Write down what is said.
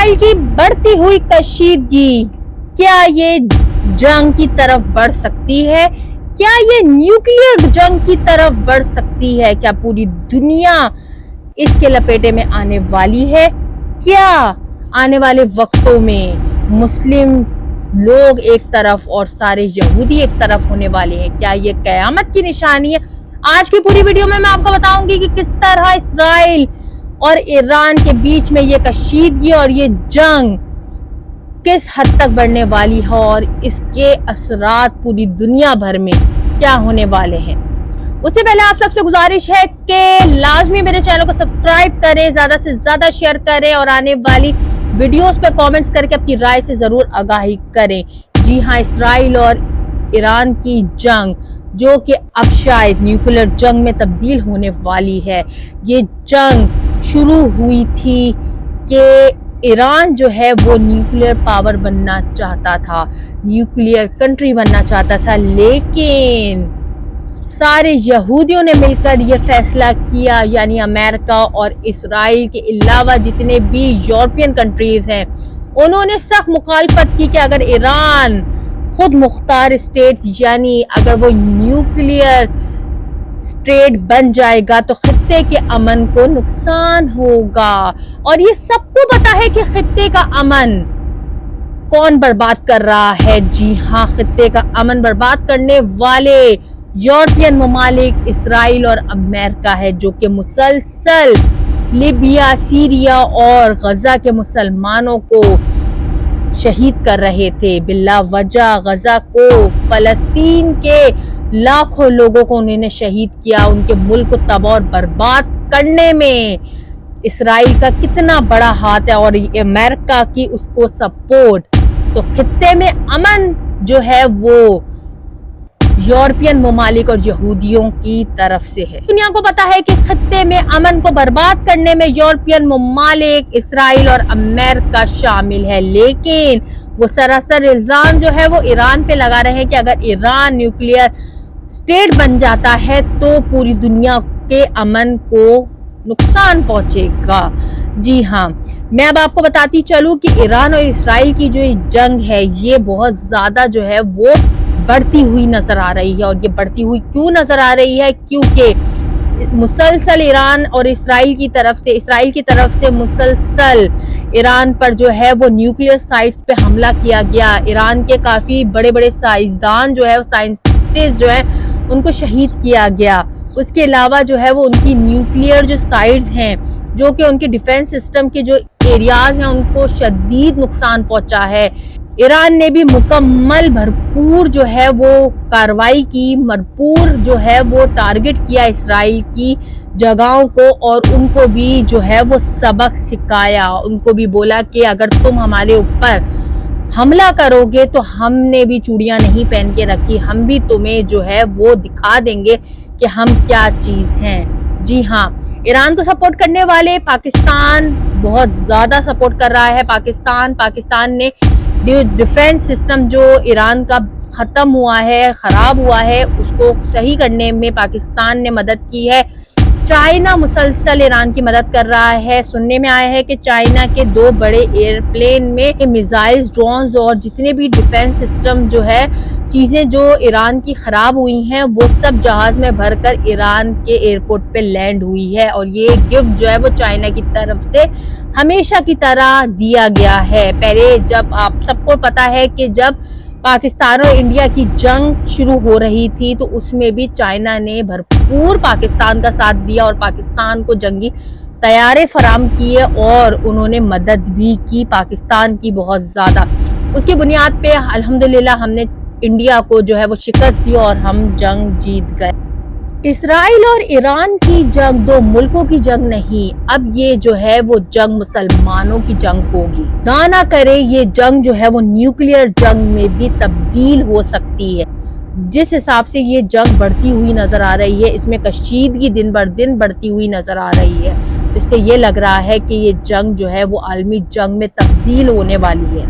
اسرائیل کی بڑھتی ہوئی کشیدگی کیا یہ جنگ کی طرف بڑھ سکتی ہے؟ کیا یہ نیوکلیئر جنگ کی طرف بڑھ سکتی ہے؟ کیا پوری دنیا اس کے لپیٹے میں آنے والی ہے؟ کیا آنے والے وقتوں میں مسلم لوگ ایک طرف اور سارے یہودی ایک طرف ہونے والے ہیں؟ کیا یہ قیامت کی نشانی ہے؟ آج کی پوری ویڈیو میں آپ کو بتاؤں گی کہ کس طرح اسرائیل اور ایران کے بیچ میں یہ کشیدگی اور یہ جنگ کس حد تک بڑھنے والی ہے اور اس کے اثرات پوری دنیا بھر میں کیا ہونے والے ہیں۔ اس سے پہلے آپ سب سے گزارش ہے کہ لازمی میرے چینل کو سبسکرائب کریں، زیادہ سے زیادہ شیئر کریں اور آنے والی ویڈیوز پہ کامنٹس کر کے اپنی رائے سے ضرور آگاہی کریں۔ جی ہاں، اسرائیل اور ایران کی جنگ جو کہ اب شاید نیوکلیئر جنگ میں تبدیل ہونے والی ہے۔ یہ جنگ شروع ہوئی تھی کہ ایران جو ہے وہ نیوکلیئر پاور بننا چاہتا تھا، نیوکلیئر کنٹری بننا چاہتا تھا، لیکن سارے یہودیوں نے مل کر یہ فیصلہ کیا، یعنی امریکہ اور اسرائیل کے علاوہ جتنے بھی یورپین کنٹریز ہیں، انہوں نے سخت مخالفت کی کہ اگر ایران خود مختار اسٹیٹ یعنی اگر وہ نیوکلیئر اسٹیٹ بن جائے گا تو خطے کے امن کو نقصان ہوگا۔ اور یہ سب کو پتا ہے کہ خطے کا امن کون برباد کر رہا ہے۔ جی ہاں، خطے کا امن برباد کرنے والے یورپین ممالک اسرائیل اور امریکہ ہے، جو کہ مسلسل لیبیا، سیریا اور غزہ کے مسلمانوں کو شہید کر رہے تھے بلا وجہ۔ غزہ کو، فلسطین کے لاکھوں لوگوں کو انہوں نے شہید کیا۔ ان کے ملک کو تباہ اور برباد کرنے میں اسرائیل کا کتنا بڑا ہاتھ ہے اور امریکہ کی اس کو سپورٹ۔ تو خطے میں امن جو ہے وہ یورپین ممالک اور یہودیوں کی طرف سے ہے۔ دنیا کو پتا ہے کہ خطے میں امن کو برباد کرنے میں یورپین ممالک، اسرائیل اور امریکہ شامل ہے، لیکن وہ سراسر الزام جو ہے وہ ایران پہ لگا رہے ہیں کہ اگر ایران نیوکلیئر اسٹیٹ بن جاتا ہے تو پوری دنیا کے امن کو نقصان پہنچے گا۔ جی ہاں، میں اب آپ کو بتاتی چلوں کہ ایران اور اسرائیل کی جو جنگ ہے یہ بہت زیادہ جو ہے وہ بڑھتی ہوئی نظر آ رہی ہے۔ اور یہ بڑھتی ہوئی کیوں نظر آ رہی ہے؟ کیونکہ مسلسل ایران اور اسرائیل کی طرف سے مسلسل ایران پر جو ہے وہ نیوکلیئر سائٹس پہ حملہ کیا گیا۔ ایران کے کافی بڑے بڑے سائنسدان جو ہے، سائنٹسٹ جو ہے، ان کو شہید کیا گیا۔ اس کے علاوہ جو ہے وہ ان کی نیوکلیئر جو سائٹس ہیں، جو کہ ان کے ڈیفنس سسٹم کے جو ایریاز ہیں، ان کو شدید نقصان پہنچا ہے۔ ایران نے بھی مکمل بھرپور جو ہے وہ کارروائی کی، بھرپور جو ہے وہ ٹارگٹ کیا اسرائیل کی جگہوں کو اور ان کو بھی جو ہے وہ سبق سکھایا۔ ان کو بھی بولا کہ اگر تم ہمارے اوپر حملہ کرو گے تو ہم نے بھی چوڑیاں نہیں پہن کے رکھی، ہم بھی تمہیں جو ہے وہ دکھا دیں گے کہ ہم کیا چیز ہیں۔ جی ہاں، ایران کو سپورٹ کرنے والے پاکستان بہت زیادہ سپورٹ کر رہا ہے۔ پاکستان نے ڈیفنس سسٹم جو ایران کا ختم ہوا ہے، خراب ہوا ہے، اس کو صحیح کرنے میں پاکستان نے مدد کی ہے۔ چائنا مسلسل ایران کی مدد کر رہا ہے۔ سننے میں آیا ہے کہ چائنا کے 2 بڑے ایئر پلین میں میزائلز، ڈرونز اور جتنے بھی ڈیفنس سسٹم جو ہے، چیزیں جو ایران کی خراب ہوئی ہیں، وہ سب جہاز میں بھر کر ایران کے ایئرپورٹ پہ لینڈ ہوئی ہے۔ اور یہ گفٹ جو ہے وہ چائنا کی طرف سے ہمیشہ کی طرح دیا گیا ہے۔ پہلے جب آپ سب کو پتا ہے کہ جب پاکستان اور انڈیا کی جنگ شروع ہو رہی تھی تو اس میں بھی چائنا نے بھرپور پاکستان کا ساتھ دیا اور پاکستان کو جنگی طیارے فراہم کیے اور انہوں نے مدد بھی کی پاکستان کی بہت زیادہ۔ اس کی بنیاد پہ الحمدللہ ہم نے انڈیا کو جو ہے وہ شکست دی اور ہم جنگ جیت گئے۔ اسرائیل اور ایران کی جنگ 2 ملکوں کی جنگ نہیں، اب یہ جو ہے وہ جنگ مسلمانوں کی جنگ ہوگی۔ نہ کرے یہ جنگ جو ہے وہ نیوکلیئر جنگ میں بھی تبدیل ہو سکتی ہے۔ جس حساب سے یہ جنگ بڑھتی ہوئی نظر آ رہی ہے، اس میں کشیدگی دن بر دن بڑھتی ہوئی نظر آ رہی ہے، اس سے یہ لگ رہا ہے کہ یہ جنگ جو ہے وہ عالمی جنگ میں تبدیل ہونے والی ہے۔